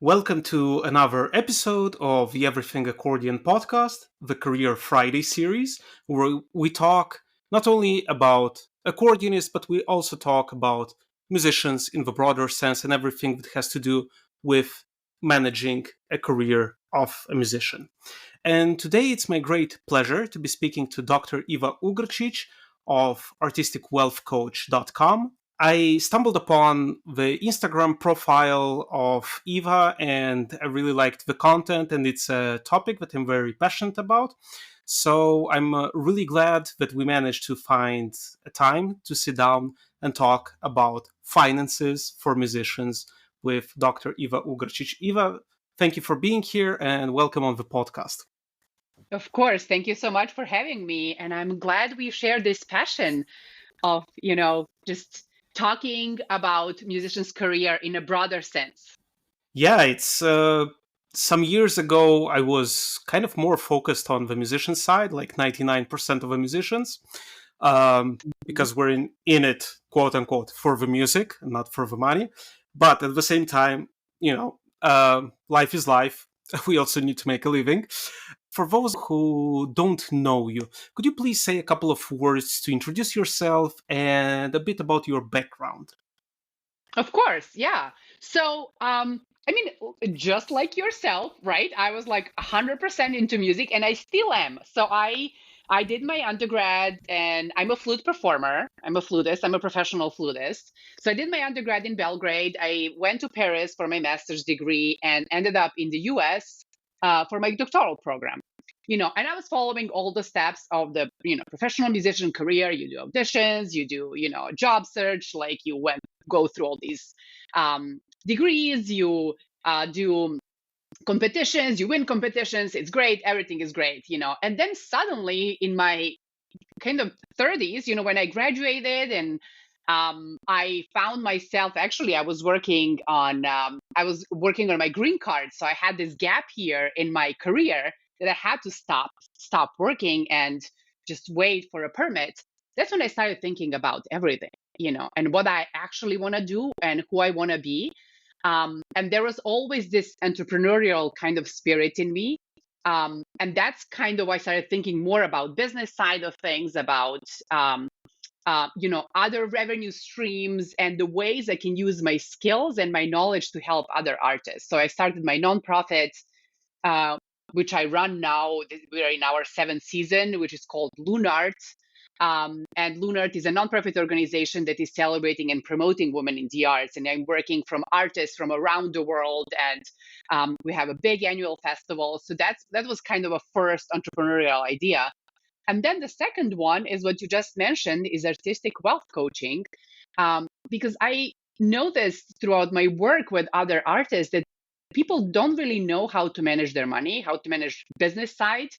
Welcome to another episode of the Everything Accordion podcast, the Career Friday series, where we talk not only about accordionists, but we also talk about musicians in the broader sense and everything that has to do with managing a career of a musician. And today it's my great pleasure to be speaking to Dr. Iva Ugrcic of artisticwealthcoach.com. I stumbled upon the Instagram profile of Eva and I really liked the content, and it's a topic that I'm very passionate about. So I'm really glad that we managed to find a time to sit down and talk about finances for musicians with Dr. Iva Ugrcic. Eva, thank you for being here and welcome on the podcast. Of course. Thank you so much for having me. And I'm glad we share this passion of, just talking about musicians' career in a broader sense. Yeah, it's some years ago I was kind of more focused on the musician side, like 99% of the musicians, Mhm. because we're in it, quote unquote, for the music and not for the money. But at the same time, life is life. We also need to make a living. For those who don't know you, could you please say a couple of words to introduce yourself and a bit about your background? Of course. Yeah. So, just like yourself, right? I was like 100% into music and I still am. So I did my undergrad and I'm a flute performer. I'm a flutist. I'm a professional flutist. So I did my undergrad in Belgrade. I went to Paris for my master's degree and ended up in the US for my doctoral program. And I was following all the steps of the, professional musician career. You do auditions, you do, job search, like go through all these degrees, you do competitions, you win competitions, it's great, everything is great. And then suddenly in my kind of 30s, when I graduated and I found myself actually I was working on my green card. So I had this gap here in my career that I had to stop working and just wait for a permit. That's when I started thinking about everything, and what I actually want to do and who I want to be. And there was always this entrepreneurial kind of spirit in me, and that's kind of why I started thinking more about business side of things, about other revenue streams and the ways I can use my skills and my knowledge to help other artists. So I started my nonprofit, uh, which I run now. We're in our seventh season, which is called LunART. And LunART is a nonprofit organization that is celebrating and promoting women in the arts. And I'm working from artists from around the world, and we have a big annual festival. So that was kind of a first entrepreneurial idea. And then the second one is what you just mentioned, is artistic wealth coaching, because I noticed throughout my work with other artists that people don't really know how to manage their money, how to manage business side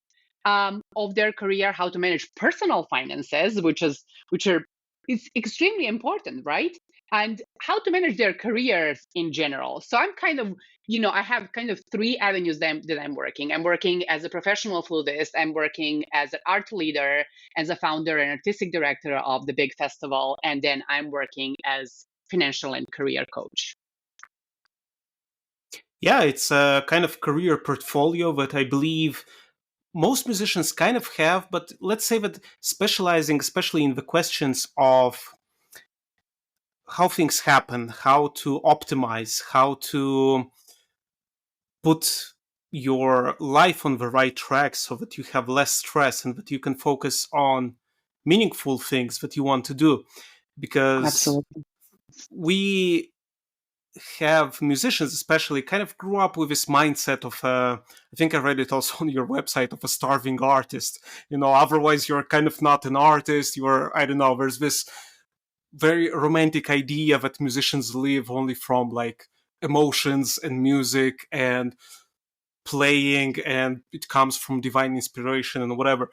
of their career, how to manage personal finances, which are it's extremely important, right? And how to manage their careers in general. So I'm kind of, I have kind of three avenues that I'm working. I'm working as a professional flutist. I'm working as an art leader, as a founder and artistic director of the big festival, and then I'm working as financial and career coach. Yeah, it's a kind of career portfolio that I believe most musicians kind of have, but let's say that specializing, especially in the questions of how things happen, how to optimize, how to put your life on the right track so that you have less stress and that you can focus on meaningful things that you want to do. Because Absolutely. we have musicians especially kind of grew up with this mindset of I think I read it also on your website, of a starving artist. Otherwise you're kind of not an artist. You're, I don't know, there's this very romantic idea that musicians live only from like emotions and music and playing, and it comes from divine inspiration and whatever,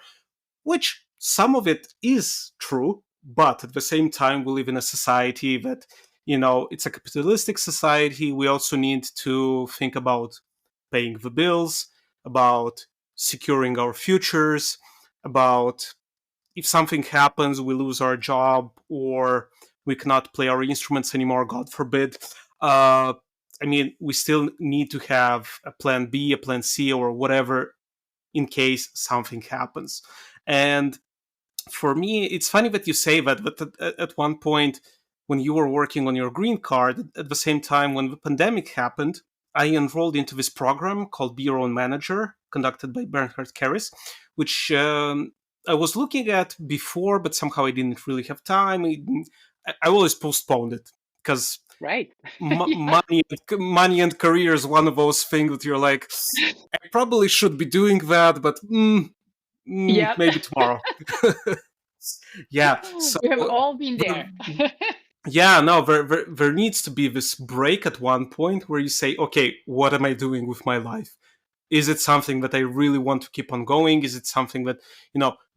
which some of it is true. But at the same time, we live in a society that, it's a capitalistic society. We also need to think about paying the bills, about securing our futures, about if something happens, we lose our job or we cannot play our instruments anymore, God forbid. Uh, I mean, we still need to have a plan B, a plan C, or whatever in case something happens. And for me, it's funny that you say that, but at one point, when you were working on your green card, at the same time when the pandemic happened, I enrolled into this program called Be Your Own Manager, conducted by Bernhard Karras, which I was looking at before, but somehow I didn't really have time. I always postponed it because Right. Yeah. money and career is one of those things that you're like, I probably should be doing that, but Yep. maybe tomorrow. Yeah. So We have all been there. the, yeah, no, there needs to be this break at one point where you say, okay, what am I doing with my life? Is it something that I really want to keep on going? Is it something that,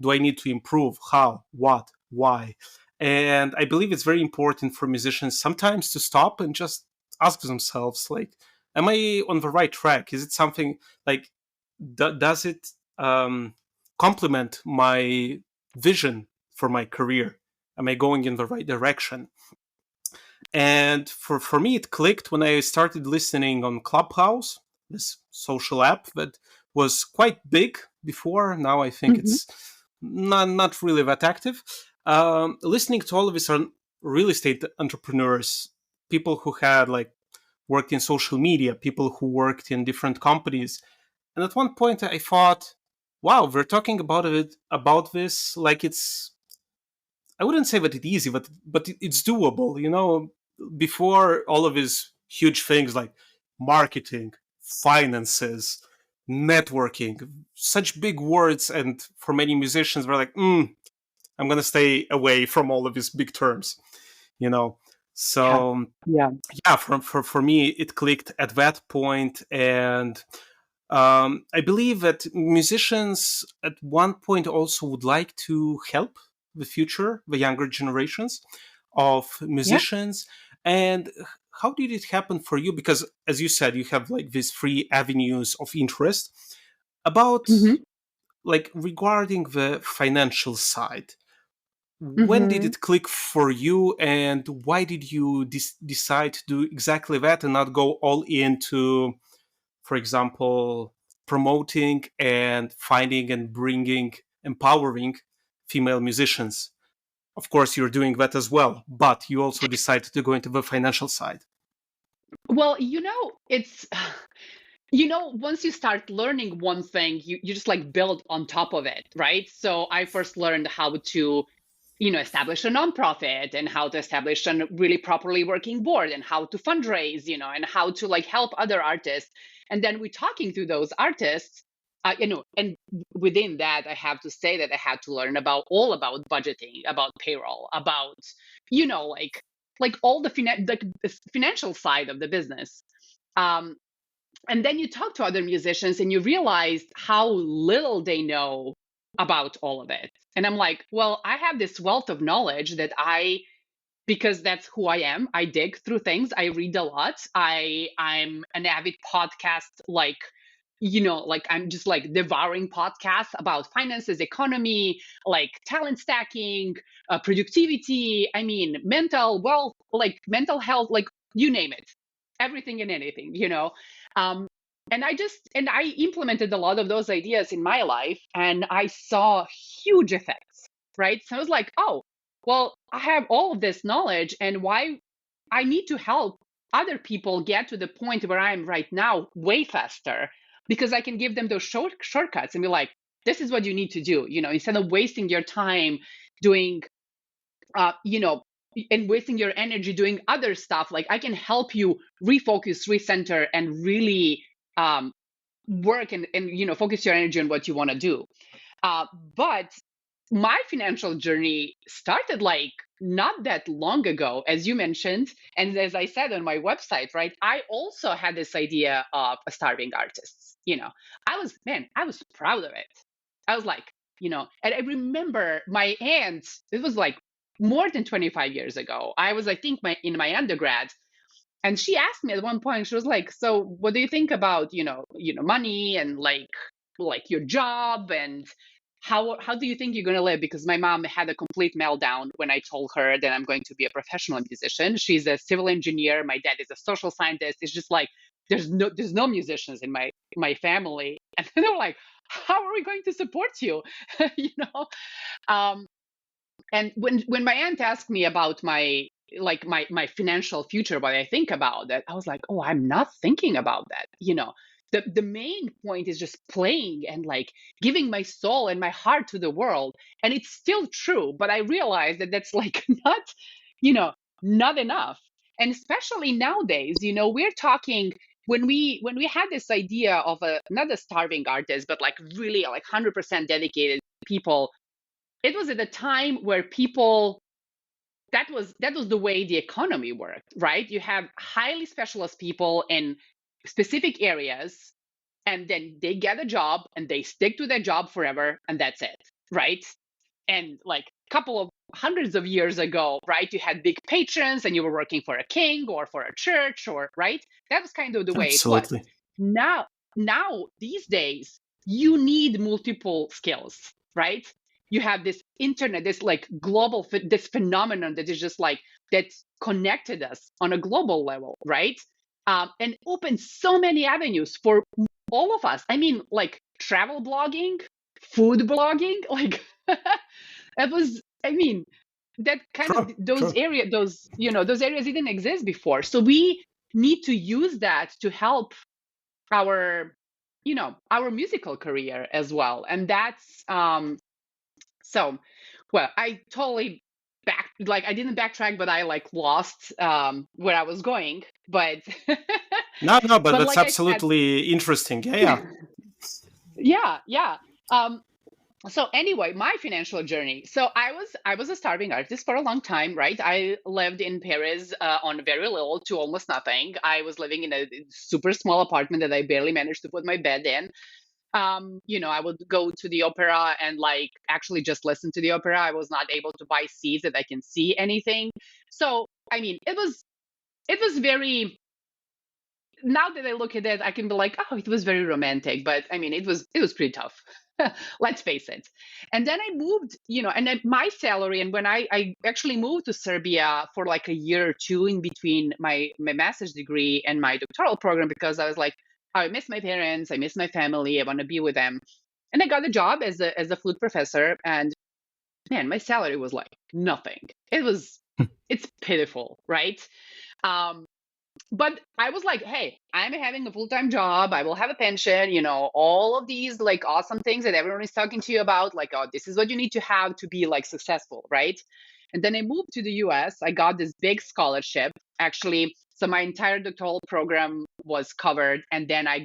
do I need to improve? How? What? Why? And I believe it's very important for musicians sometimes to stop and just ask themselves, like, am I on the right track? Is it something like, does it complement my vision for my career? Am I going in the right direction? And for me, it clicked when I started listening on Clubhouse, this social app that was quite big before. Now I think Mhm. it's not really that active. Listening to all of these real estate entrepreneurs, people who had like worked in social media, people who worked in different companies, and at one point I thought, wow, they're talking about this like it's, I wouldn't say that it's easy, but it's doable. Before all of these huge things like marketing, finances, networking, such big words, and for many musicians, we're like, I'm gonna stay away from all of these big terms. You know, Yeah. so Yeah. yeah, for me, it clicked at that point, and I believe that musicians at one point also would like to help the future, the younger generations of Yeah. musicians. And how did it happen for you? Because, as you said, you have like these three avenues of interest. About Hmm. like regarding the financial side, when did Hmm. it click for you, and why did you decide to do exactly that and not go all into, for example, promoting and finding and bringing, empowering female musicians? Of course, you're doing that as well, but you also decided to go into the financial side. Well, it's once you start learning one thing, you just like build on top of it, right? So I first learned how to establish a nonprofit and how to establish a really properly working board and how to fundraise, and how to like help other artists. And then we're talking to those artists, and within that, I have to say that I had to learn about budgeting, about payroll, about, like all the financial side of the business. Um, and then you talk to other musicians and you realize how little they know about all of it. And I'm like, well, I have this wealth of knowledge that because that's who I am. I dig through things. I read a lot. I'm an avid podcast, like I'm just like devouring podcasts about finances, economy, like talent stacking, productivity. I mean, mental wealth, like mental health, like you name it, everything and anything, Um, and I implemented a lot of those ideas in my life, and I saw huge effects. Right, so I was like, oh, well, I have all of this knowledge, and why I need to help other people get to the point where I am right now way faster, because I can give them those shortcuts and be like, this is what you need to do, instead of wasting your time doing, uh, you know, and wasting your energy doing other stuff. Like I can help you refocus, recenter, and really work and focus your energy on what you want to do. But my financial journey started like not that long ago, as you mentioned. And as I said on my website, right, I also had this idea of a starving artist. I was proud of it. I was like, and I remember my aunt, it was like more than 25 years ago. I was, I think, in my undergrad, and she asked me at one point, she was like, so what do you think about money and like your job? And how do you think you're going to live? Because my mom had a complete meltdown when I told her that I'm going to be a professional musician. She's a civil engineer. My dad is a social scientist. It's just like there's no musicians in my family. And they were like, how are we going to support you? you know. Um, and when my aunt asked me about my financial future, what I think about that, I was like, oh, I'm not thinking about that. The main point is just playing and like giving my soul and my heart to the world. And it's still true, but I realized that that's like you know not enough. And especially nowadays, we're talking, when we had this idea of not a starving artist, but like really like 100% dedicated people. It was at a time where people, that was the way the economy worked, right? You have highly specialized people in specific areas, and then they get a job and they stick to their job forever, and that's it, right? And like a couple of hundreds of years ago, right, you had big patrons and you were working for a king or for a church, or right, that was kind of the way it was. Absolutely. Now these days you need multiple skills, right? You have this internet, this like global this phenomenon that is just like that's connected us on a global level, right? And opened so many avenues for all of us. I mean, like travel blogging, food blogging, like that was, I mean, that kind of Sure, those sure. area those those areas didn't exist before. So we need to use that to help our our musical career as well. And that's so well, I totally I didn't backtrack, but I like lost where I was going. But No, no, but but that's like I said, absolutely interesting. Yeah, yeah. yeah. So anyway, my financial journey. So I was a starving artist for a long time, right? I lived in Paris on very little to almost nothing. I was living in a super small apartment that I barely managed to put my bed in. I would go to the opera and like actually just listen to the opera. I was not able to buy seats that I can see anything. So I mean, it was very, now that I look at it, I can be like, oh, it was very romantic, but I mean, it was pretty tough. Let's face it. And then I moved, and then my salary, and when I actually moved to Serbia for like a year or two in between my master's degree and my doctoral program, because I was like, oh, I miss my parents, I miss my family, I want to be with them. And I got a job as a flute professor, and man, my salary was like nothing. It's pitiful, right? Um, but I was like, hey, I'm having a full-time job. I will have a pension, all of these like awesome things that everyone is talking to you about, like, oh, this is what you need to have to be like successful, right? And then I moved to the US. I got this big scholarship, actually. So my entire doctoral program was covered. And then I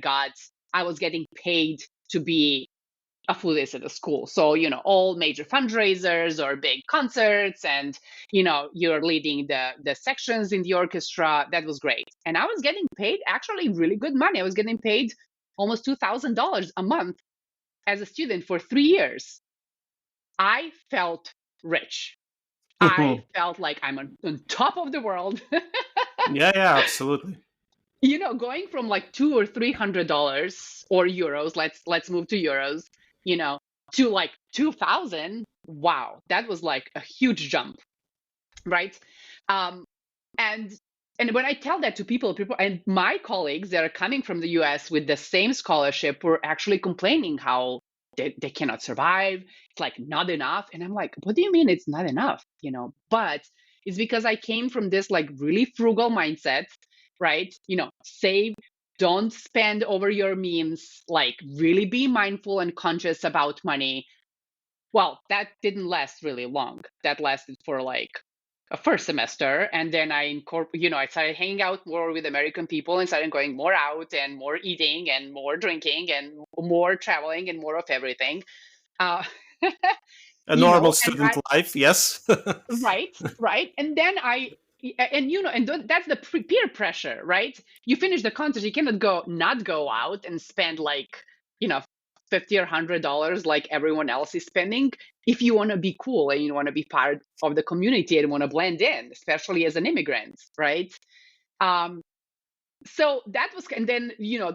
was getting paid to be a flutist at a school. So, all major fundraisers or big concerts, and, you're leading the sections in the orchestra. That was great. And I was getting paid actually really good money. I was getting paid almost $2,000 a month as a student for 3 years. I felt rich. I felt like I'm on top of the world. Yeah, yeah, absolutely. Going from like $200 or $300 or euros, let's move to euros, you know, to like 2000. Wow, that was like a huge jump, right? Um, and and when I tell that to people and my colleagues that are coming from the US with the same scholarship were actually complaining how they cannot survive. It's like not enough. And I'm like, what do you mean it's not enough? But it's because I came from this like really frugal mindset, right? Save, don't spend over your means, like really be mindful and conscious about money. Well, that didn't last really long. That lasted for like a first semester, and then I started hanging out more with American people and started going more out and more eating and more drinking and more traveling and more of everything. Uh, A normal and student life, yes. right. And then that's the peer pressure, right? You finish the concert, you cannot not go out and spend like, you know, 50 or $100 like everyone else is spending, if you want to be cool and you want to be part of the community and want to blend in, especially as an immigrant, right? Um, so that was, and then,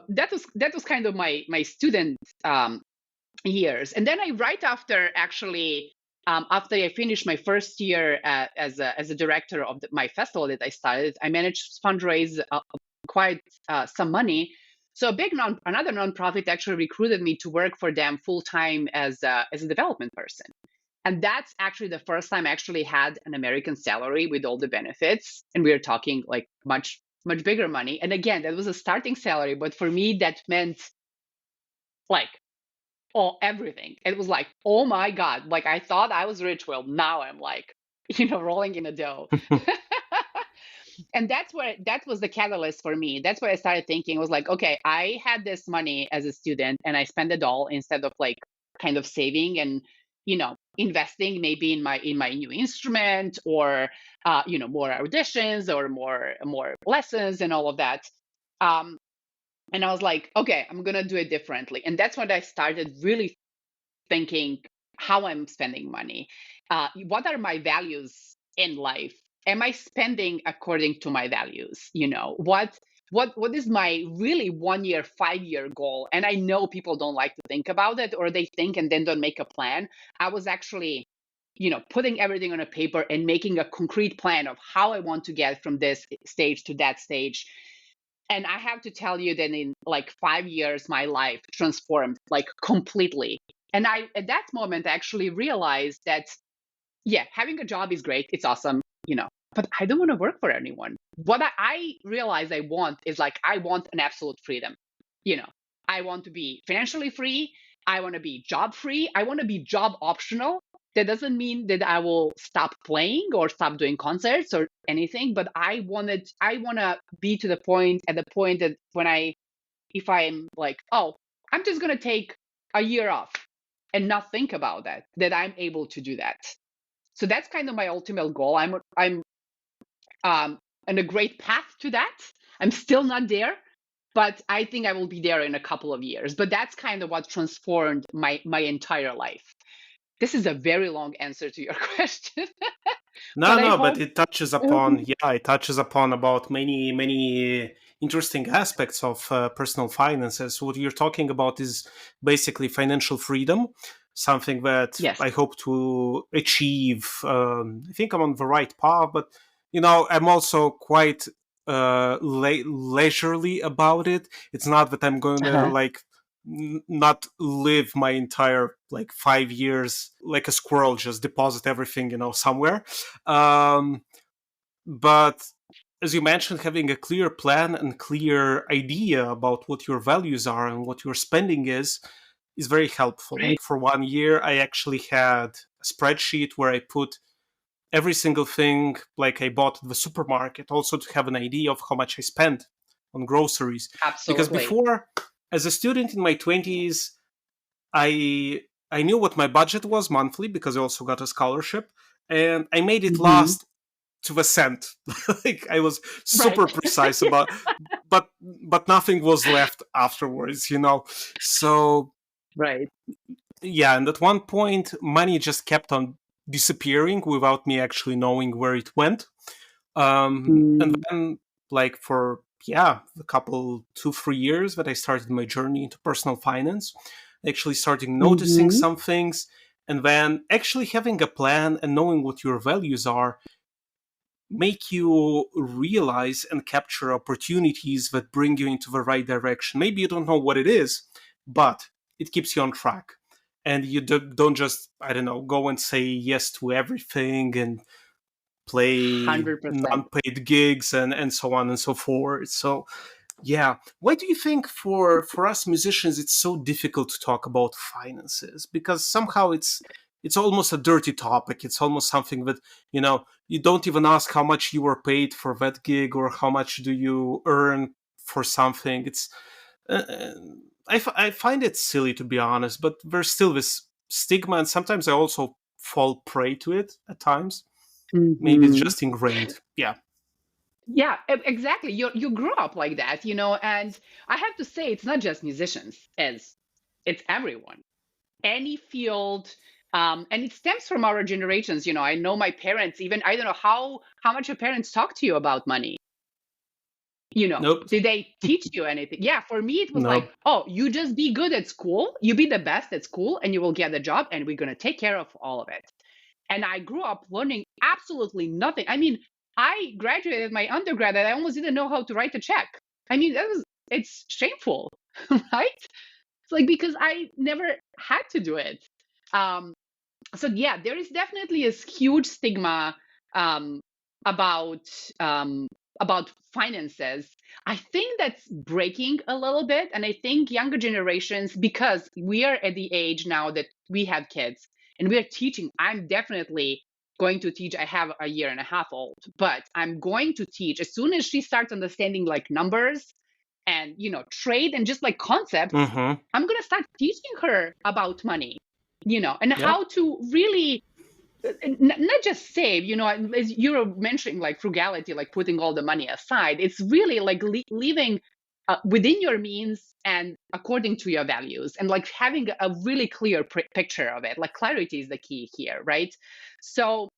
that was kind of my student years. And then right after, actually, after I finished my first year as a director of my festival that I started, I managed to fundraise quite some money. So another nonprofit actually recruited me to work for them full time as a development person. And that's actually the first time I actually had an American salary with all the benefits. And we are talking like much bigger money. And again, that was a starting salary, but for me that meant like everything. It was like, oh my God, like I thought I was rich. Well, now I'm like, rolling in a dough. And that was the catalyst for me. That's why I started thinking. It was like, okay, I had this money as a student and I spent it all instead of like kind of saving and investing maybe in my new instrument, or more auditions or more lessons and all of that. um and I was like, okay, I'm gonna do it differently. And that's when I started really thinking how I'm spending money. What are my values in life? Am I spending according to my values? What is my really 1 year, 5 year goal? And I know people don't like to think about it, or they think and then don't make a plan. I was actually, putting everything on a paper and making a concrete plan of how I want to get from this stage to that stage. And I have to tell you that in like 5 years, my life transformed like completely. And at that moment, I actually realized that, yeah, having a job is great. It's awesome, but I don't want to work for anyone. What I realize I want is like, I want an absolute freedom. You know, I want to be financially free. I want to be job free. I want to be job optional. That doesn't mean that I will stop playing or stop doing concerts or anything, but I want to be at the point that if I'm like, oh, I'm just going to take a year off and not think about that I'm able to do that. So that's kind of my ultimate goal. I'm on a great path to that. I'm still not there, but I think I will be there in a couple of years. But that's kind of what transformed my entire life. This is a very long answer to your question, No, but I no, but hope. it touches upon, yeah, it touches upon about many, many interesting aspects of personal finances. What you're talking about is basically financial freedom, something that Yes. I hope to achieve. I think I'm on the right path, but I'm also quite leisurely about it. It's not that I'm going to Uh-huh. like not live my entire like 5 years like a squirrel, just deposit everything somewhere. um, but as you mentioned, having a clear plan and clear idea about what your values are and what your spending is very helpful. Right. Like for 1 year I actually had a spreadsheet where I put every single thing like I bought at the supermarket, also to have an idea of how much I spent on groceries. Because Absolutely. before, as a student in my 20s, I knew what my budget was monthly because I also got a scholarship, and I made it Hmm. last to the cent. Like I was Right. super precise about, but nothing was left afterwards. So Right. yeah, and at one point, money just kept on disappearing without me actually knowing where it went. And Mm. then, like for yeah, a couple 2 3 years that I started my journey into personal finance, actually starting noticing Hmm. some things, and then actually having a plan and knowing what your values are make you realize and capture opportunities that bring you into the right direction. Maybe you don't know what it is, but it keeps you on track. And you don't just, I don't know, go and say yes to everything and play 100%. non-paid gigs and so on and so forth. So yeah, why do you think for us musicians it's so difficult to talk about finances? Because somehow it's almost a dirty topic. It's almost something that you don't even ask how much you were paid for that gig or how much do you earn for something. It's uh, I find it silly, to be honest, but there's still this stigma, and sometimes I also fall prey to it at times. Maybe it's Hmm. just ingrained. Yeah. Yeah, exactly. You grew up like that, and I have to say it's not just musicians, it's everyone. Any field. And it stems from our generations. I know my parents, even I don't know how much your parents talk to you about money. Nope. Did they teach you anything? Yeah, for me, it was like, No. oh, you just be good at school, you be the best at school, and you will get a job, and we're going to take care of all of it. And I grew up learning absolutely nothing. I mean, I graduated my undergrad and I almost didn't know how to write a check. I mean, it's shameful, right? It's like, because I never had to do it. Um, so yeah, there is definitely a huge stigma um, about um, about finances. I think that's breaking a little bit, and I think younger generations, because we are at the age now that we have kids and we are teaching. I'm definitely going to teach. I have a year and a half old, but I'm going to teach as soon as she starts understanding like numbers and trade and just like concepts. Mm-hmm. I'm going to start teaching her about money, and Yeah. how to really not just save, as you were mentioning, like frugality, like putting all the money aside. It's really like living within your means and according to your values, and like having a really clear picture of it. Like clarity is the key here, right? So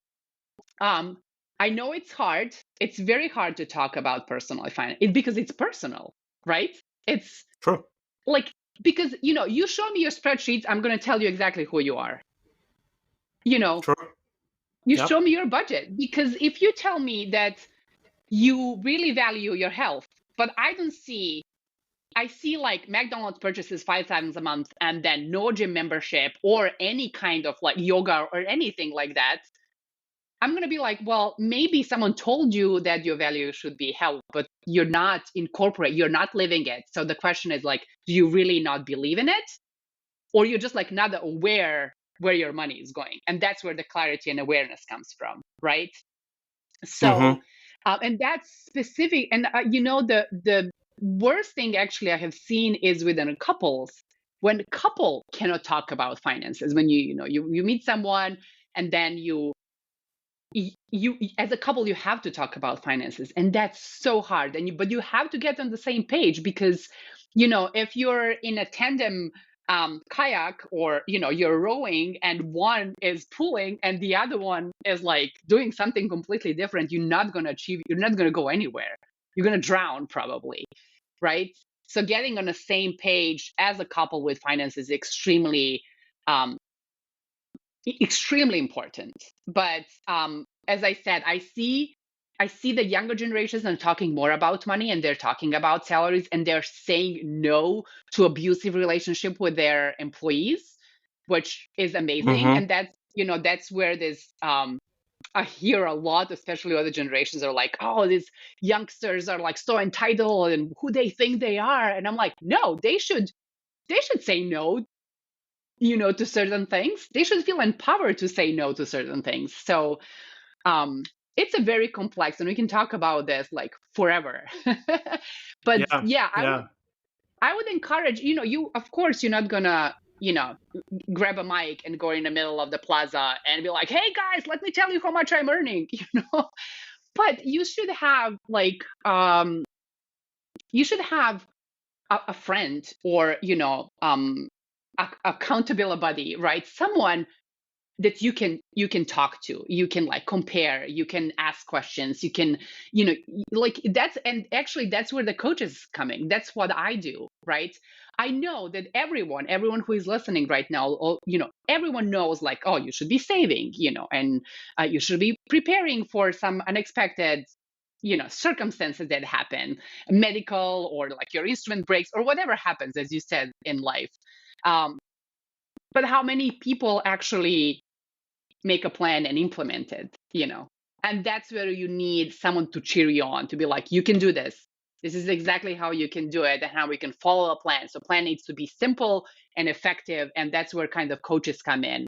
um I know it's hard. It's very hard to talk about personal finance because it's personal, right? It's True. like, because you show me your spreadsheets, I'm going to tell you exactly who you are. you know True. you Yep. show me your budget, because if you tell me that you really value your health, but I see like McDonald's purchases 5 times a month and then no gym membership or any kind of like yoga or anything like that, I'm going to be like, well, maybe someone told you that your value should be health, but you're not living it. So the question is like, do you really not believe in it? Or you're just like not aware where your money is going? And that's where the clarity and awareness comes from, right? So Mm-hmm. and that's specific. And the worst thing actually I have seen is within couples, when a couple cannot talk about finances. When you meet someone, and then you as a couple, you have to talk about finances, and that's so hard. But you have to get on the same page, because if you're in a tandem kayak, or you're rowing and one is pulling and the other one is like doing something completely different, you're not going to go anywhere. You're going to drown probably, right? So getting on the same page as a couple with finances is um, extremely important. But as I said, I see the younger generations are talking more about money, and they're talking about salaries, and they're saying no to abusive relationship with their employees, which is amazing. Mm-hmm. And that's where this I hear a lot, especially other generations are like, oh, these youngsters are like so entitled and who they think they are. And I'm like, no, they should say no, to certain things. They should feel empowered to say no to certain things. So um, it's a very complex, and we can talk about this like forever. But Yeah. yeah, Yeah. I would encourage, you, of course, you're not gonna, grab a mic and go in the middle of the plaza and be like, hey guys, let me tell you how much I'm earning, But you should have a friend, or accountable buddy, right? Someone that you can talk to, you can like compare, you can ask questions, you can like that's and actually that's where the coach is coming. That's what I do, right? I know that everyone who is listening right now, everyone knows like, oh, you should be saving, and you should be preparing for some unexpected circumstances that happen, medical, or like your instrument breaks or whatever happens, as you said, in life. um, but how many people actually make a plan and implement it? And that's where you need someone to cheer you on, to be like, you can do this. This is exactly how you can do it, and how we can follow a plan. So plan needs to be simple and effective, and that's where kind of coaches come in.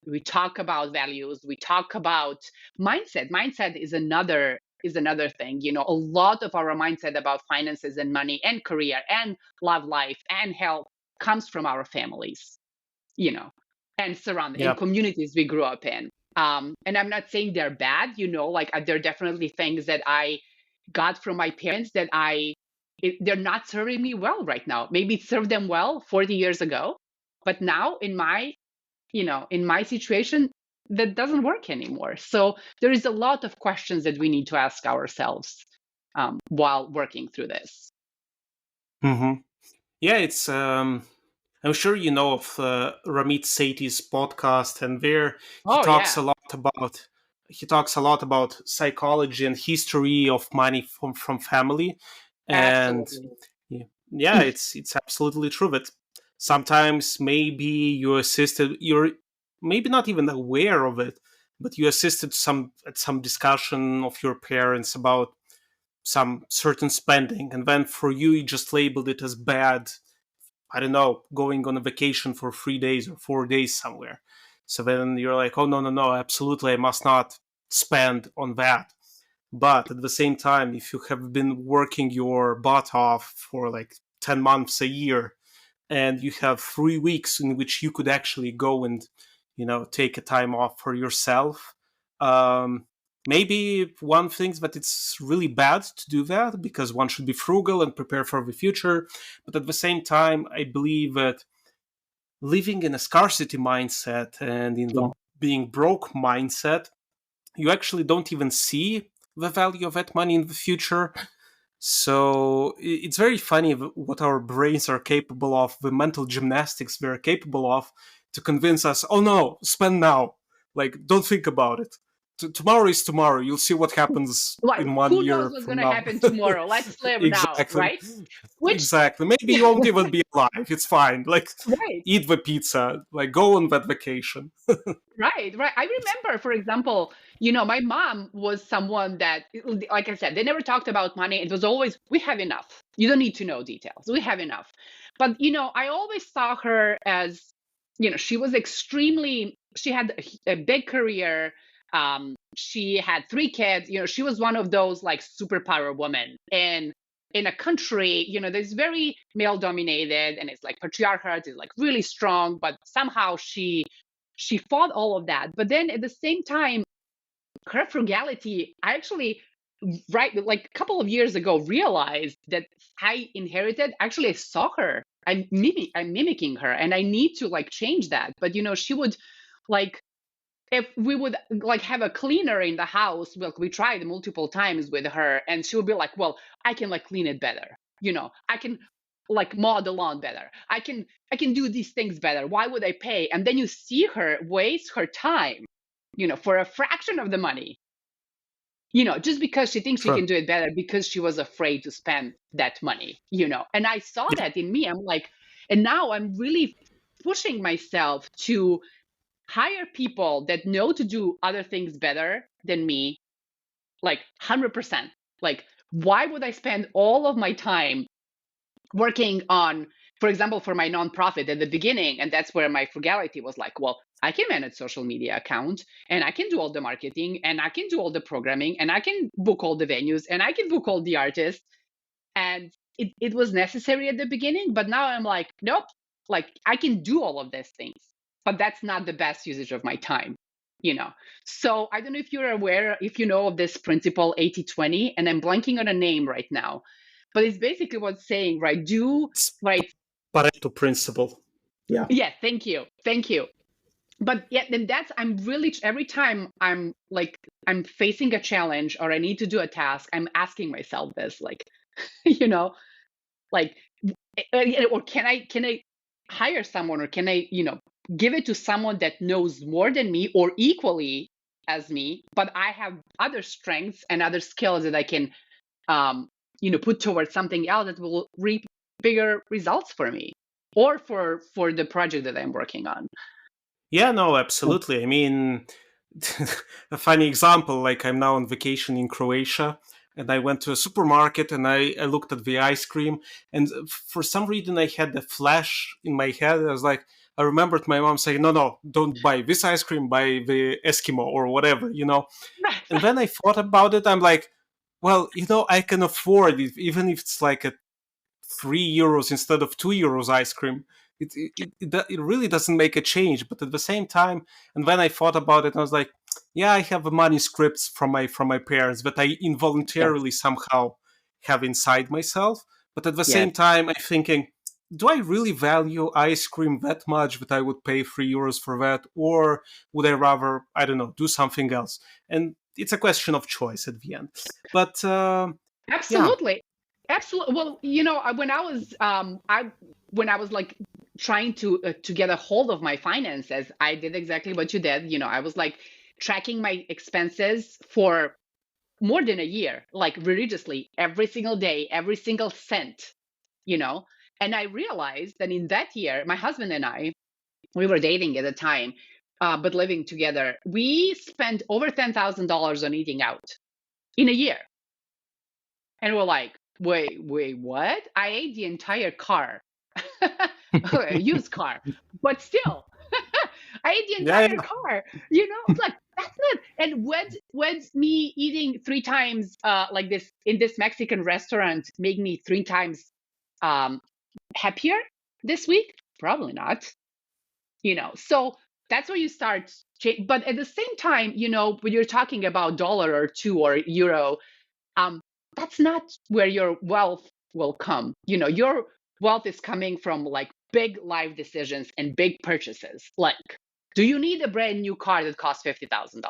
We talk about values, we talk about mindset is another thing. A lot of our mindset about finances and money and career and love life and health comes from our families, you know, and surrounding and Yeah. communities we grew up in. And I'm not saying they're bad, like there are definitely things that I got from my parents that they're not serving me well right now. Maybe it served them well 40 years ago, but now in my situation, that doesn't work anymore. So there is a lot of questions that we need to ask ourselves while working through this. Hmm. Yeah, it's. I'm sure you know of Ramit Sethi's podcast, and there he Oh talks yeah, a lot about psychology and history of money from family, and absolutely. yeah, yeah, it's absolutely true that sometimes maybe you're maybe not even aware of it, but you assisted some discussion of your parents about some certain spending, and then for you you just labeled it as bad. I don't know, going on a vacation for 3 days or 4 days somewhere. So then you're like, oh, no, no, no, absolutely, I must not spend on that. But at the same time, if you have been working your butt off for like 10 months a year, and you have 3 weeks in which you could actually go and, take a time off for yourself, um, maybe one thinks that it's really bad to do that because one should be frugal and prepare for the future. But at the same time, I believe that living in a scarcity mindset and in Yeah. the being broke mindset, you actually don't even see the value of that money in the future. So it's very funny what our brains are capable of, the mental gymnastics we're capable of to convince us, oh no, spend now. Like, don't think about it. Tomorrow is tomorrow. You'll see what happens Like, in one who knows year what's from going to now. happen tomorrow? Let's live now, Exactly. right? Which, Exactly. Maybe you won't even be alive. It's fine. Like, right. eat the pizza. Like, go on that vacation. Right, right. I remember, for example, my mom was someone that, like I said, they never talked about money. It was always, we have enough. You don't need to know details. We have enough. But, I always saw her as, she was she had a big career. She had 3 kids. She was one of those like superpower women. And in a country, that's very male dominated and it's like patriarchate is like really strong, but somehow she fought all of that. But then at the same time, her frugality, I actually, right, like a couple of years ago, realized that I inherited. Actually, I saw her. I'm mimicking her, and I need to like change that. But she would like, if we would like have a cleaner in the house, well, we tried multiple times with her, and she would be like, well, I can like clean it better. I can like mow the lawn better. I can do these things better. Why would I pay? And then you see her waste her time, for a fraction of the money, just because she thinks she Sure. can do it better because she was afraid to spend that money, And I saw Yeah. that in me. I'm like, and now I'm really pushing myself to hire people that know to do other things better than me, like 100%. Like, why would I spend all of my time working on, for example, for my nonprofit at the beginning? And that's where my frugality was like, well, I can manage social media account and I can do all the marketing and I can do all the programming and I can book all the venues and I can book all the artists. And it was necessary at the beginning, but now I'm like, nope, like I can do all of these things, but that's not the best usage of my time, you know. So I don't know if you're aware, if you know of this principle 80/20, and I'm blanking on a name right now, but it's basically what's saying, right? Do It's right. Pareto principle. Yeah. Yeah, thank you. But yeah, then that's, I'm really, every time I'm like, I'm facing a challenge or I need to do a task, I'm asking myself this, like, you know, like, or can I hire someone, or can I give it to someone that knows more than me or equally as me, but I have other strengths and other skills that I can put towards something else that will reap bigger results for me or for the project that I'm working on. Yeah, no, absolutely. I mean, a funny example, like I'm now on vacation in Croatia, and I went to a supermarket and I looked at the ice cream, and for some reason I had a flash in my head. I was like, I remembered my mom saying, no, no, don't buy this ice cream, buy the Eskimo or whatever. And then I thought about it. I'm like, well, I can afford it, even if it's like a €3 instead of €2 ice cream. It really doesn't make a change. But at the same time, and when I thought about it, I was like, yeah, I have manuscripts from my parents that I Yes, involuntarily somehow have inside myself. But at the yes, same time, I'm thinking, do I really value ice cream that much that I would pay €3 for that, or would I rather, I don't know, do something else? And it's a question of choice at the end. But Yeah. Absolutely. Absolutely. Well, when I was like trying to get a hold of my finances, I did exactly what you did. I was like tracking my expenses for more than a year, like religiously, every single day, every single cent, you know. And I realized that in that year, my husband and I, we were dating at the time, but living together, we spent over $10,000 on eating out in a year. And we're like, wait, what? I ate the entire car, a used car, but still, I ate the Yeah, entire yeah, car. It's like that's it. And when's me eating three times, like this in this Mexican restaurant, make me three times um, happier this week? Probably not. So that's where you start. But at the same time, when you're talking about dollar or two or euro, um, that's not where your wealth will come. Your wealth is coming from like big life decisions and big purchases. Like, do you need a brand new car that costs $50,000?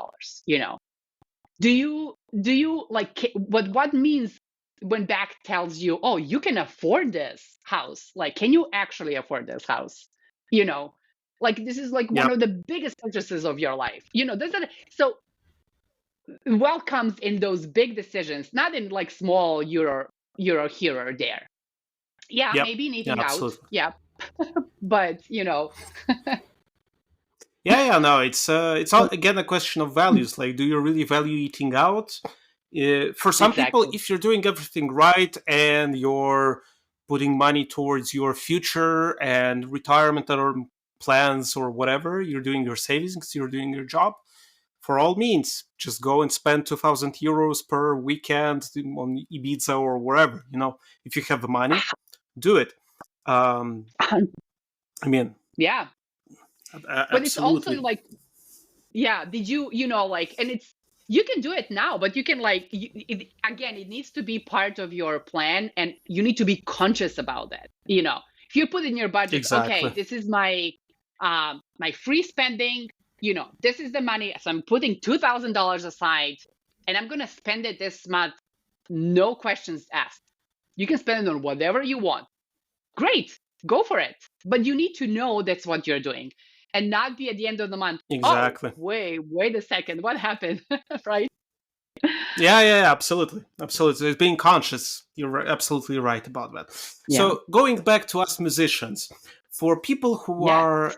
Do you like what means when back tells you, oh, you can afford this house? Like, can you actually afford this house? You know, like this is like yeah, one of the biggest purchases of your life. Doesn't so wealth comes in those big decisions, not in like small euro here or there. Yeah, yep, maybe in yeah, eating out. absolutely. Yeah, but Yeah, yeah, no, it's all, again, a question of values. Like, do you really value eating out? For some people, exactly. if you're doing everything right and you're putting money towards your future and retirement or plans or whatever, you're doing your savings, you're doing your job. For all means, just go and spend 2,000 euros per weekend on Ibiza or wherever. If you have the money, do it. Um, I mean, Yeah, but it's also absolutely. like, yeah, did like, and it's you can do it now, but you can like again, it needs to be part of your plan, and you need to be conscious about that. If you put in your budget, okay, Exactly. this is my free spending. This is the money, so I'm putting $2,000 aside, and I'm gonna spend it this month, no questions asked. You can spend it on whatever you want. Great, go for it. But you need to know that's what you're doing and not be at the end of the month. Oh, Exactly. wait a second. What happened? Right? Yeah, yeah, yeah, absolutely. Absolutely. It's being conscious. Absolutely right about that. Yeah. So, going back to us musicians, for people who Yes. are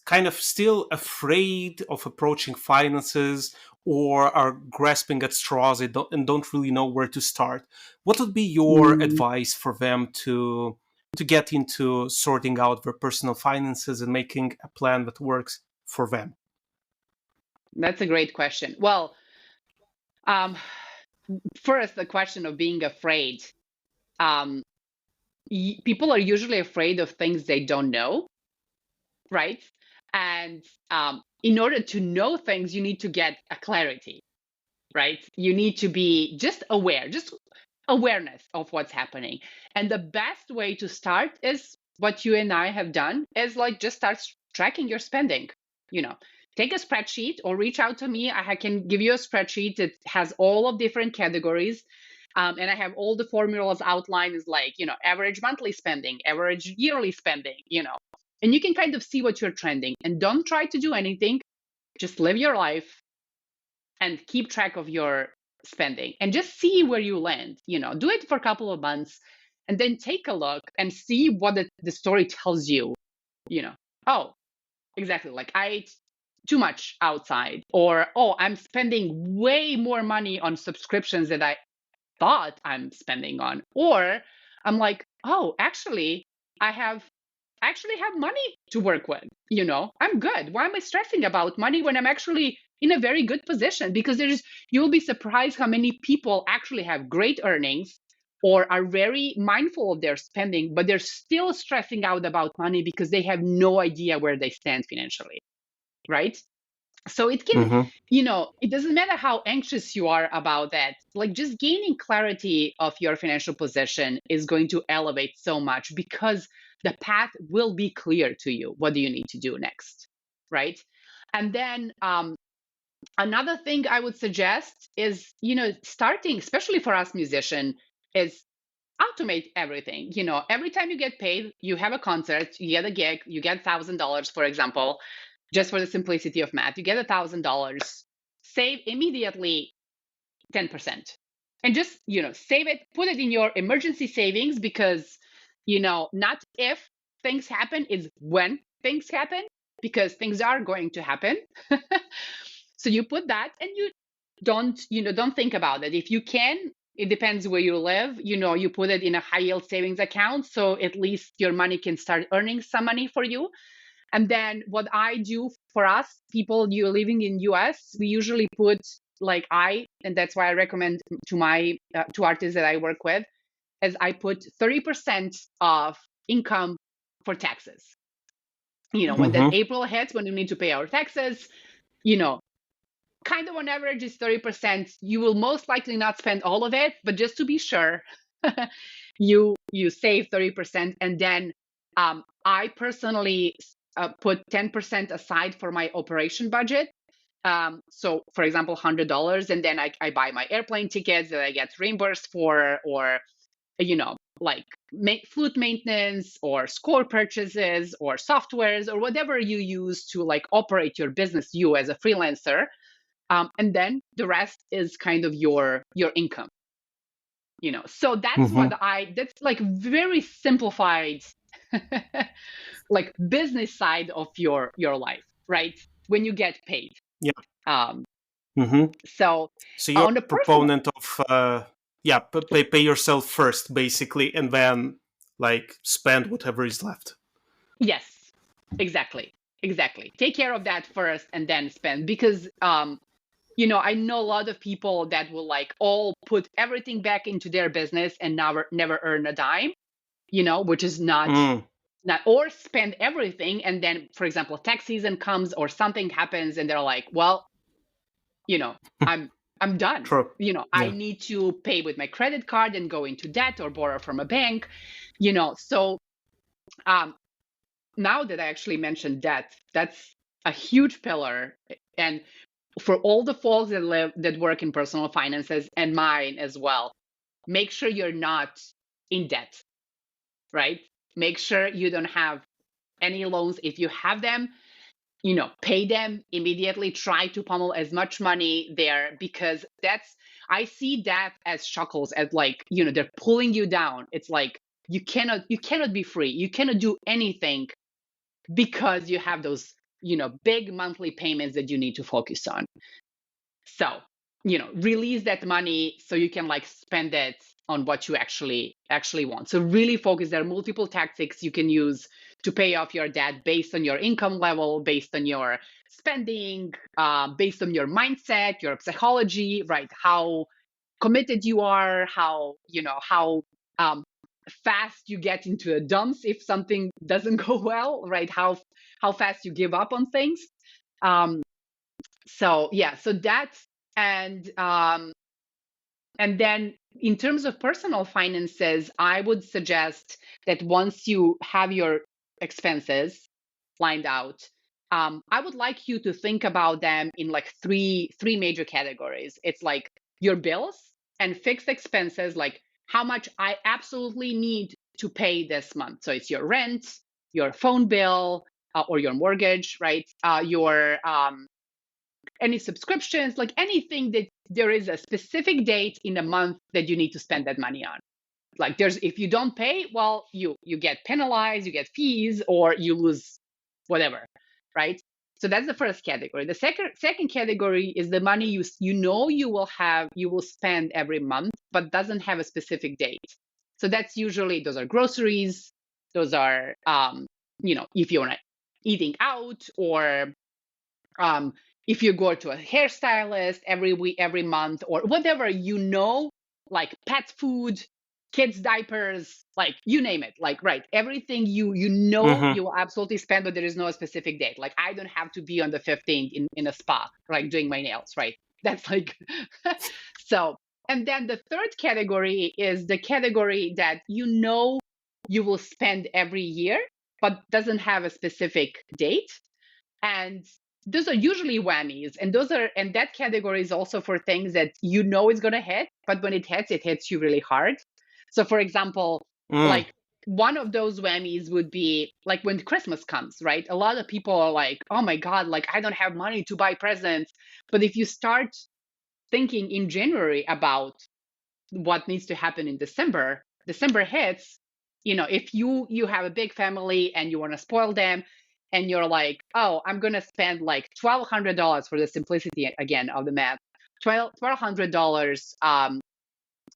kind of still afraid of approaching finances or are grasping at straws and don't really know where to start, what would be your Mm, advice for them to get into sorting out their personal finances and making a plan that works for them? that's a great question. Well, um, first, the question of being afraid. Um, People are usually afraid of things they don't know, right? And in order to know things, you need to get a clarity, right? You need to be just aware, just awareness of what's happening. And the best way to start is what you and I have done is like just start tracking your spending. You know, Take a spreadsheet or reach out to me. I can give you a spreadsheet that has all of different categories. And I have all the formulas outlined is like, average monthly spending, average yearly spending, and you can kind of see what you're trending and don't try to do anything. Just live your life and keep track of your spending and just see where you land. Do it for a couple of months and then take a look and see what the story tells you. you know oh, exactly, like I ate too much outside, or oh, I'm spending way more money on subscriptions than I thought I'm spending on, or I'm like, oh, actually I actually have money to work with. I'm good. Why am I stressing about money when I'm actually in a very good position? Because you'll be surprised how many people actually have great earnings or are very mindful of their spending, but they're still stressing out about money because they have no idea where they stand financially, right? So it can, Hmm. it doesn't matter how anxious you are about that. Like, just gaining clarity of your financial position is going to elevate so much because the path will be clear to you. What do you need to do next, right? And then Another thing I would suggest is, starting, especially for us musician, is automate everything. Every time you get paid, you have a concert, you get a gig, you get $1,000, for example, just for the simplicity of math, you get $1,000, save immediately 10%. And just, save it, put it in your emergency savings, because, not if things happen, is when things happen, because things are going to happen. So you put that, and you don't think about it. If you can, it depends where you live, you put it in a high yield savings account, so at least your money can start earning some money for you. And then what I do for us, people you living in US, we usually put, and that's why I recommend to my to artists that I work with, is I put 30% of income for taxes. When that Mm-hmm. April hits, when you need to pay our taxes, you know, kind of on average is 30%. You will most likely not spend all of it, but just to be sure, you save 30%. And then I personally put 10% aside for my operation budget. So for example, $100, and then I buy my airplane tickets that I get reimbursed for, or like flute maintenance or score purchases or softwares or whatever you use to like operate your business, you as a freelancer. And then the rest is kind of your income. So Mm-hmm. that's like very simplified, like business side of your life, right? When you get paid. Yeah. um Mm-hmm. so So you're on the a personal. proponent of yeah, pay yourself first, basically, and then like spend whatever is left. Yes, exactly, take care of that first and then spend, because I know a lot of people that will like all put everything back into their business and never earn a dime, which is Mm, not, or spend everything, and then, for example, tax season comes or something happens and they're like, well, you know, I'm I'm done. true. I Yeah. need to pay with my credit card and go into debt or borrow from a bank. So um now that I actually mentioned debt, that's a huge pillar. And for all the folks that work in personal finances, and mine as well, make sure you're not in debt, right? Make sure you don't have any loans. If you have them, pay them immediately. Try to pummel as much money there, because I see that as shackles, as like, they're pulling you down. It's like you cannot be free. You cannot do anything because you have those, big monthly payments that you need to focus on. So, release that money so you can like spend it on what you actually want. So really focus. There are multiple tactics you can use to pay off your debt based on your income level, based on your spending, based on your mindset, your psychology, right? How committed you are, how fast you get into the dumps if something doesn't go well, right? How fast you give up on things. Um, so yeah, so that's and then in terms of personal finances, I would suggest that once you have your expenses lined out, I would like you to think about them in like three major categories. It's like your bills and fixed expenses, like how much I absolutely need to pay this month. So it's your rent, your phone bill, or your mortgage, right? Your any subscriptions, like anything that there is a specific date in a month that you need to spend that money on. Like if you don't pay, well, you get penalized, you get fees, or you lose whatever, right? So that's the first category. The second category is the money you will spend every month, but doesn't have a specific date. So that's usually, those are groceries, those are if you're eating out, or um, if you go to a hairstylist every week, every month, or whatever, like pet food, kids diapers, like you name it, like, right, everything Mm-hmm. you will absolutely spend, but there is no specific date. Like I don't have to be on the 15th in a spa, like doing my nails, right? That's like so. And then the third category is the category that you will spend every year, but doesn't have a specific date. And those are usually whammies, and that category is also for things that you know is going to hit, but when it hits you really hard. So for example, Mm, like one of those whammies would be like when Christmas comes, right? A lot of people are like, oh my god, like I don't have money to buy presents. But if you start thinking in January about what needs to happen in December, December hits, if you have a big family and you want to spoil them, and you're like, oh, I'm going to spend like $1,200 for the simplicity again of the math, $1,200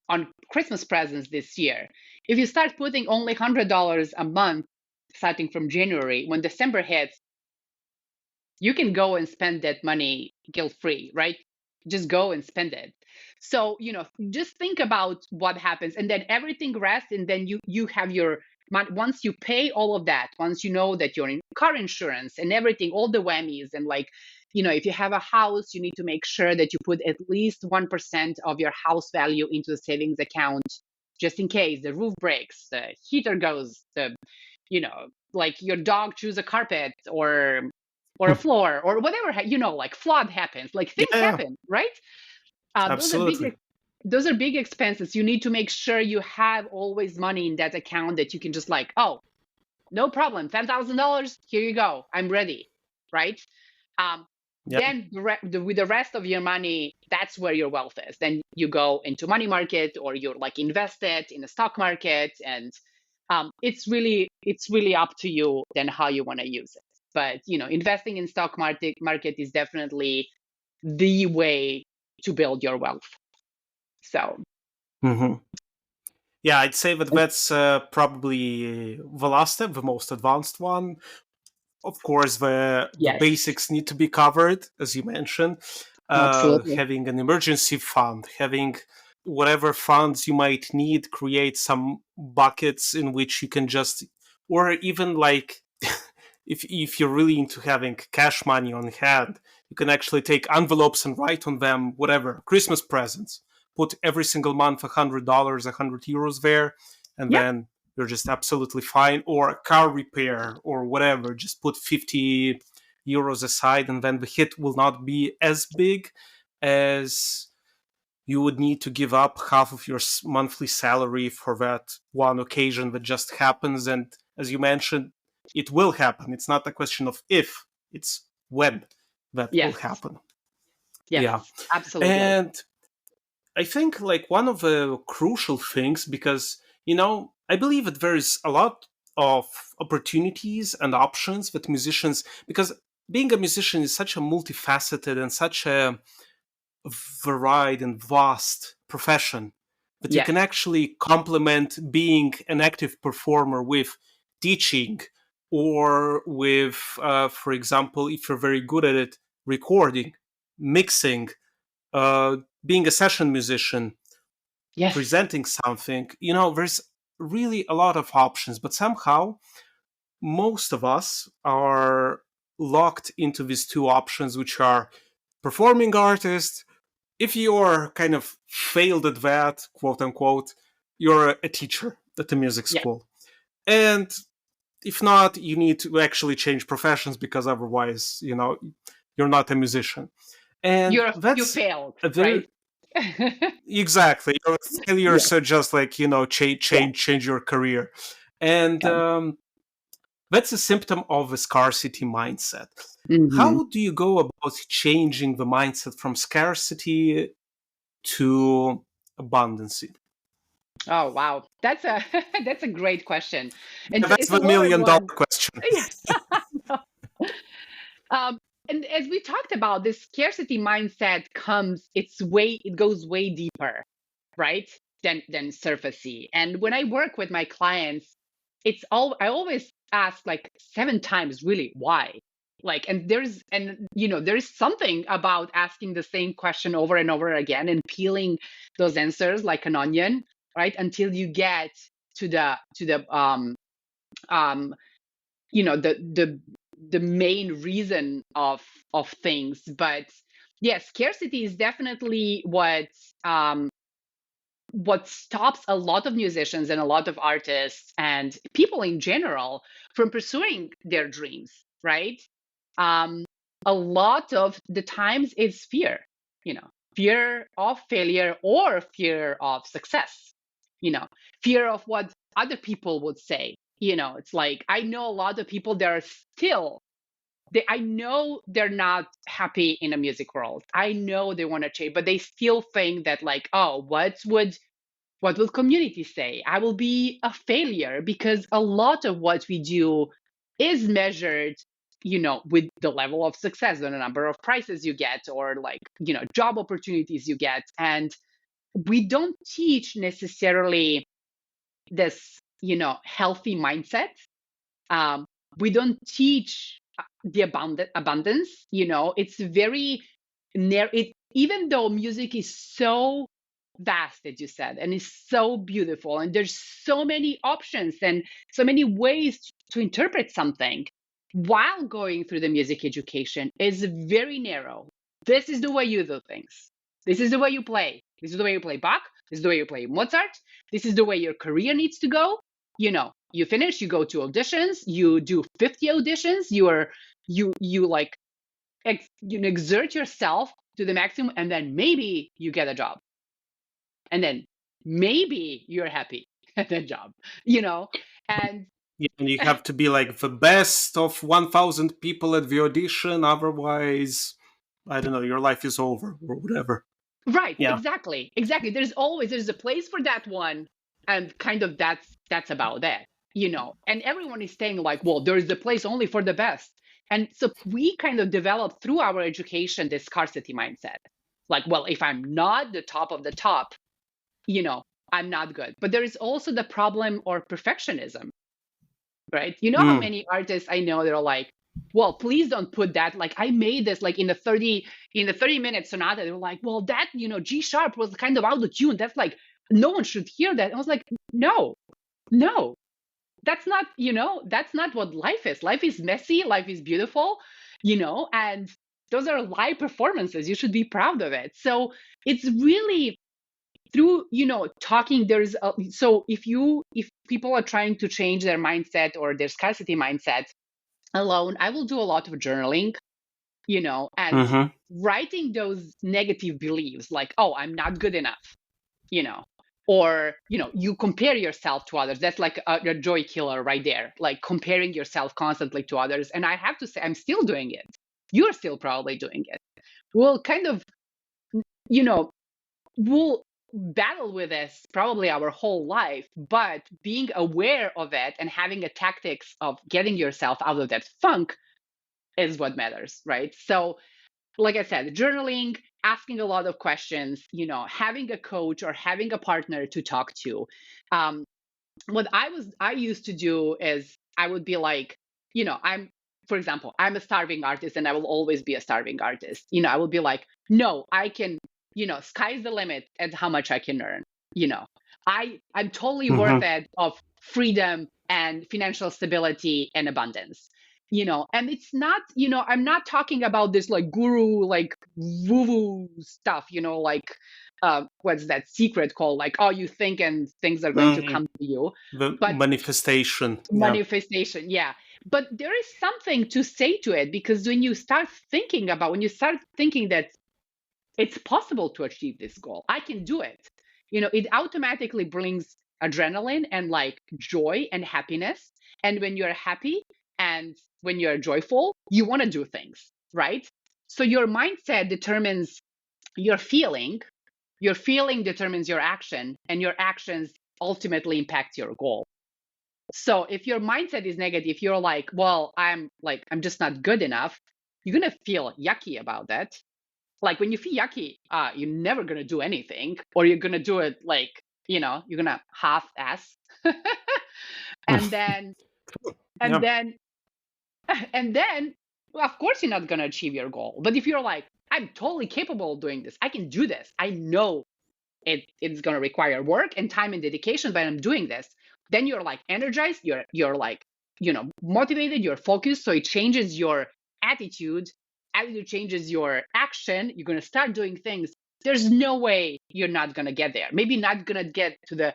on Christmas presents this year. If you start putting only $100 a month starting from January, when December hits, you can go and spend that money guilt free, right? Just go and spend it. So, just think about what happens, and then everything rests, and then you have your once you pay all of that, once you know that you're in car insurance and everything, all the whammies, and like, if you have a house, you need to make sure that you put at least 1% of your house value into the savings account, just in case the roof breaks, the heater goes, like your dog chews a carpet, or a floor, or whatever, like flood happens, like things yeah, happen, right? Those are absolutely. big expenses. You need to make sure you have always money in that account that you can just like, oh, no problem, $10,000, here you go, I'm ready, right? um, Yeah. then with the rest of your money, that's where your wealth is. Then you go into money market, or you're like invested in the stock market, and it's really up to you then how you want to use it. But investing in stock market is definitely the way to build your wealth. So Hmm. Yeah, I'd say that that's probably the last step, the most advanced one. Of course, the yes, basics need to be covered, as you mentioned. absolutely. Having an emergency fund, having whatever funds you might need, create some buckets in which you can just, or even like, if you're really into having cash money on hand, you can actually take envelopes and write on them whatever Christmas presents. Put every single month $100, €100 there, and Yep. then you're just absolutely fine. Or a car repair or whatever, just put €50 aside, and then the hit will not be as big as you would need to give up half of your monthly salary for that one occasion that just happens. And as you mentioned, it will happen. It's not a question of if, it's when that will Yes. happen. Yeah. Yes, absolutely. And I think like one of the crucial things, because, I believe that there is a lot of opportunities and options that musicians, because being a musician is such a multifaceted and such a varied and vast profession that you can Yes. actually complement being an active performer with teaching, or with, for example, if you're very good at it, recording, mixing, uh, being a session musician, Yes. presenting something. There's really a lot of options, but somehow most of us are locked into these two options, which are performing artist. If you're kind of failed at that, quote unquote, you're a teacher at a music Yes. school. And if not, you need to actually change professions, because otherwise, you're not a musician. And You that's failed, a very, right? exactly, your Yeah. failures are just like, Yeah. change your career. And Yeah. that's a symptom of a scarcity mindset. Hmm. How do you go about changing the mindset from scarcity to abundancy? Oh wow, that's a that's a great question, and That's it's a the loaded $1 million one. question. um, and as we talked about, this scarcity mindset it goes way deeper, right? Than surfacey. And when I work with my clients, I always ask like 7 times, really, why? Like, and there's something about asking the same question over and over again and peeling those answers like an onion, right? Until you get to the um the main reason of things. But yes, scarcity is definitely um what stops a lot of musicians and a lot of artists and people in general from pursuing their dreams, right? um a lot of the times it's fear, fear of failure or fear of success, fear of what other people would say. It's like, I know a lot of people that are still, I know they're not happy in a music world. I know they want to change, but they still think that, like, oh, what will community say? I will be a failure, because a lot of what we do is measured, with the level of success, the number of prizes you get, or like, job opportunities you get. And we don't teach necessarily this, healthy mindset. Um, we don't teach the abundance. It's very narrow. Even though music is so vast, as you said, and is so beautiful, and there's so many options and so many ways to interpret something, while going through the music education is very narrow. This is the way you do things. This is the way you play. This is the way you play Bach. This is the way you play Mozart. This is the way your career needs to go. You finish, you go to auditions, you do 50 auditions, you like you exert yourself to the maximum, and then maybe you get a job, and then maybe you're happy at that job, and Yeah, and you have to be like the best of 1,000 people at the audition, otherwise, I don't know, your life is over or whatever. right, Yeah. exactly. There's a place for that one, and kind of that's about it, and everyone is saying like, well, there's a place only for the best. And so we kind of developed through our education this scarcity mindset, like, well, if I'm not the top of the top, you know, I'm not good. But there is also the problem or perfectionism, right? You know how Mm. many artists I know that are like, well, please don't put that. Like, I made this like in the 30-minute sonata. They were like, well, that, G sharp was kind of out of tune. That's like, no one should hear that. I was like, no, no, that's not what life is. Life is messy, life is beautiful, and those are live performances. You should be proud of it. So it's really through talking. So if people are trying to change their mindset or their scarcity mindset alone, I will do a lot of journaling, and Hmm. writing those negative beliefs, like, oh, I'm not good enough, you know or you compare yourself to others. That's like a joy killer right there, like comparing yourself constantly to others. And I have to say, I'm still doing it. You're still probably doing it. We'll kind of, you know we'll battle with this probably our whole life, but being aware of it and having a tactics of getting yourself out of that funk is what matters, right? So, like I said, journaling, asking a lot of questions, having a coach or having a partner to talk to. Um, what I used to do is, I would be like, for example, I'm a starving artist and I will always be a starving artist. I will be like, no, I can, sky's the limit at how much I can earn. You know, I'm totally worth Hmm. it of freedom and financial stability and abundance. And it's not, I'm not talking about this like guru, like woo woo stuff, like what's that secret called? Like, oh, you think and things are going to Mm. come to you. The But manifestation. Yeah. manifestation, yeah. But there is something to say to it, because when you start thinking that it's possible to achieve this goal, I can do it, it automatically brings adrenaline and like joy and happiness. And when you're happy and when you're joyful, you want to do things, right? So your mindset determines your feeling. Your feeling determines your action, and your actions ultimately impact your goal. So if your mindset is negative, you're like, well, I'm just not good enough. You're going to feel yucky about that. Like when you feel yucky, you're never going to do anything, or you're going to do it like, you're going to half ass. and then, and Yeah. then, and then, well, of course, you're not going to achieve your goal. But if you're like, I'm totally capable of doing this, I can do this, I know it's going to require work and time and dedication, but I'm doing this, then you're like energized, you're like, motivated, you're focused. So it changes your attitude. Attitude changes your action. You're going to start doing things. There's no way you're not going to get there. Maybe not going to get to the,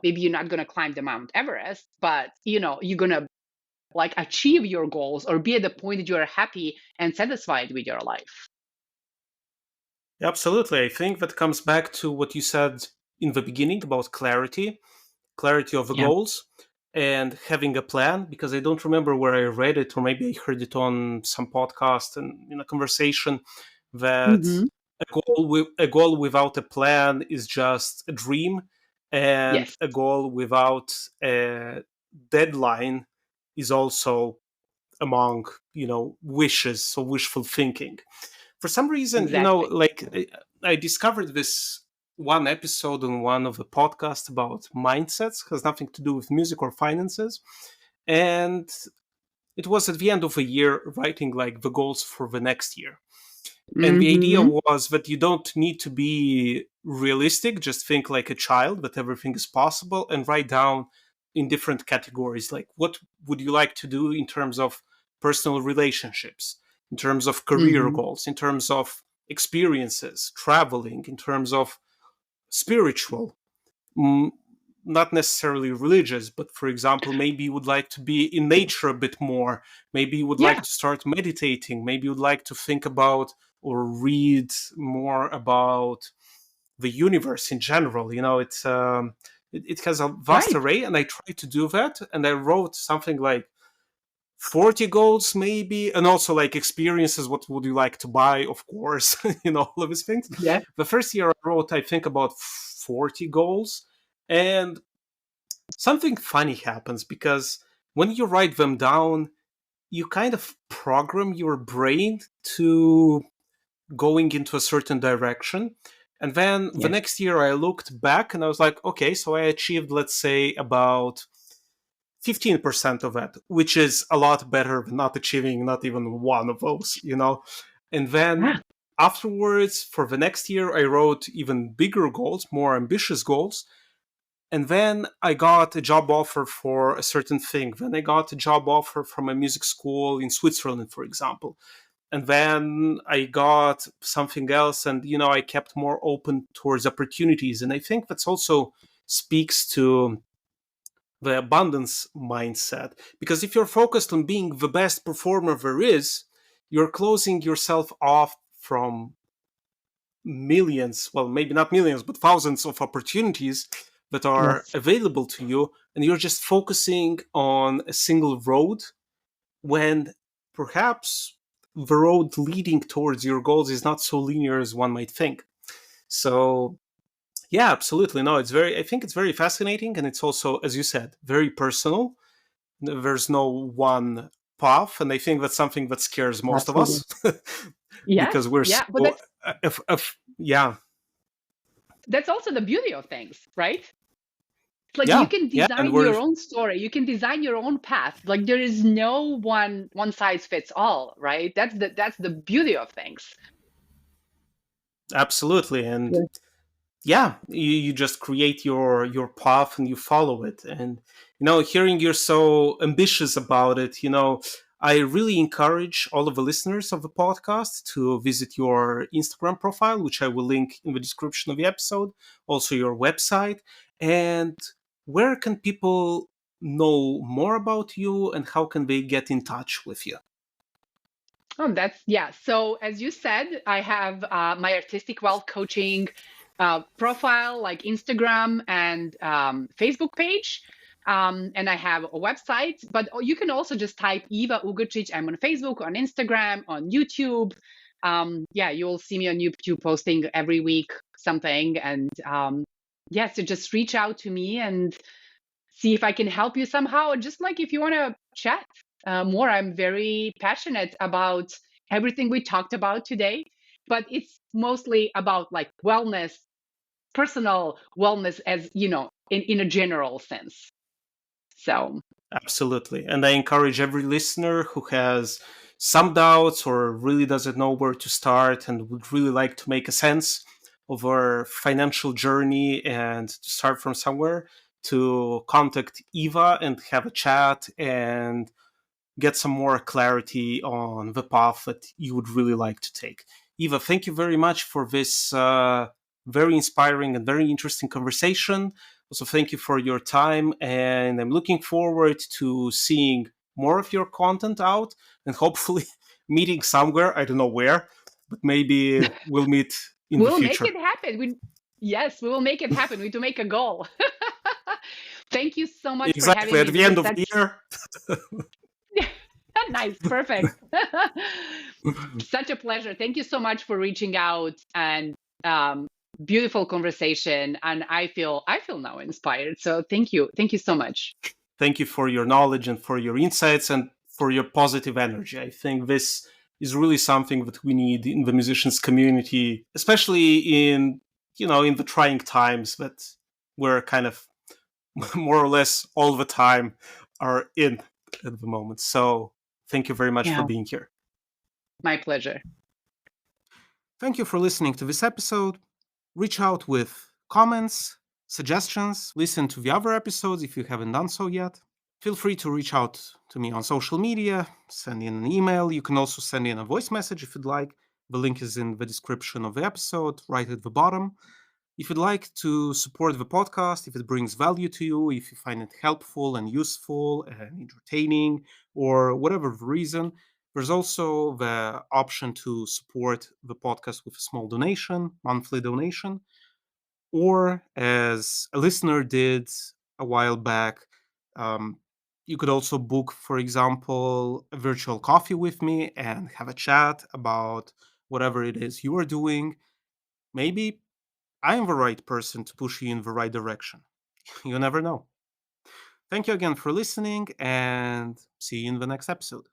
maybe you're not going to climb the Mount Everest, but you're going to like achieve your goals or be at the point that you are happy and satisfied with your life. Absolutely. I think that comes back to what you said in the beginning about clarity of the Yeah. goals and having a plan, because I don't remember where I read it, or maybe I heard it on some podcast and in a conversation, that Hmm. a goal without a plan is just a dream, and Yes. a goal without a deadline is also among, wishes, so wishful thinking. For some reason, Exactly. like I discovered this one episode on one of the podcasts about mindsets, has nothing to do with music or finances, and it was at the end of a year writing like the goals for the next year. And the idea Hmm. was that you don't need to be realistic, just think like a child, that everything is possible, and write down in different categories, like what would you like to do in terms of personal relationships, in terms of career Hmm. goals, in terms of experiences, traveling, in terms of spiritual, mm, not necessarily religious, but for example, maybe you would like to be in nature a bit more. Maybe you would like Yeah. to start meditating. Maybe you would like to think about or read more about the universe in general. It has a vast Right. array, and I tried to do that. And I wrote something like 40 goals maybe, and also like experiences, what would you like to buy, of course, all of these things. Yeah. The first year I wrote, I think, about 40 goals, and something funny happens, because when you write them down, you kind of program your brain to going into a certain direction. And then the Yes. next year I looked back and I was like, okay, so I achieved, let's say, about 15% of that, which is a lot better than not achieving not even one of those. And then Yeah. afterwards, for the next year, I wrote even bigger goals, more ambitious goals. And then I got a job offer for a certain thing. Then I got a job offer from a music school in Switzerland, for example. And then I got something else, and I kept more open towards opportunities. And I think that's also speaks to the abundance mindset, because if you're focused on being the best performer there is, you're closing yourself off from millions, well, maybe not millions, but thousands of opportunities that are Yes. available to you, and you're just focusing on a single road, when perhaps the road leading towards your goals is not so linear as one might think. So yeah, absolutely. No, I think it's very fascinating, and it's also, as you said, very personal. There's no one path, and I think that's something that scares most of Absolutely. us, Yes. because we're Yeah. But so yeah. that's also the beauty of things, right? It's like you Yeah, can yeah, and design we're your own story. You can design your own path. Like there is no one size fits all, right? That's the beauty of things. absolutely. And Yeah. yeah, you just create your path and you follow it. And hearing you're so ambitious about it, I really encourage all of the listeners of the podcast to visit your Instagram profile, which I will link in the description of the episode, also your website. And where can people know more about you, and how can they get in touch with you? Oh, that's yeah. So as you said, I have my artistic wealth coaching profile, like Instagram and Facebook page, and I have a website. But you can also just type Iva Ugrcic. I'm on Facebook, on Instagram, on YouTube. Yeah, you'll see me on YouTube posting every week something, and yeah, so just reach out to me and see if I can help you somehow. Just like if you want to chat more, I'm very passionate about everything we talked about today, but it's mostly about like wellness, personal wellness, as you know, in a general sense. So, Absolutely. And I encourage every listener who has some doubts or really doesn't know where to start and would really like to make a sense of our financial journey and to start from somewhere, to contact Eva and have a chat and get some more clarity on the path that you would really like to take. Eva, thank you very much for this very inspiring and very interesting conversation. Also, thank you for your time, and I'm looking forward to seeing more of your content out, and hopefully meeting somewhere. I don't know where, but maybe we'll meet in the We'll make future. it happen. Yes, we will make it happen. We need to make a goal. Thank you so much for Exactly having at me. the This end is of the such year. nice, perfect. Such a pleasure. Thank you so much for reaching out, and um, beautiful conversation. And I feel now inspired. So thank you so much. Thank you for your knowledge and for your insights and for your positive energy. I think this is really something that we need in the musicians community, especially in in the trying times that we're kind of more or less all the time are in at the moment. So thank you very much for Yeah, being here. my pleasure. Thank you for listening to this episode. Reach out with comments, suggestions, listen to the other episodes if you haven't done so yet. Feel free to reach out to me on social media, send in an email. You can also send in a voice message if you'd like. The link is in the description of the episode, right at the bottom. If you'd like to support the podcast, if it brings value to you, if you find it helpful and useful and entertaining, or whatever the reason, there's also the option to support the podcast with a small donation, monthly donation, or as a listener did a while back, um, you could also book, for example, a virtual coffee with me and have a chat about whatever it is you are doing. Maybe I am the right person to push you in the right direction. You never know. Thank you again for listening and see you in the next episode.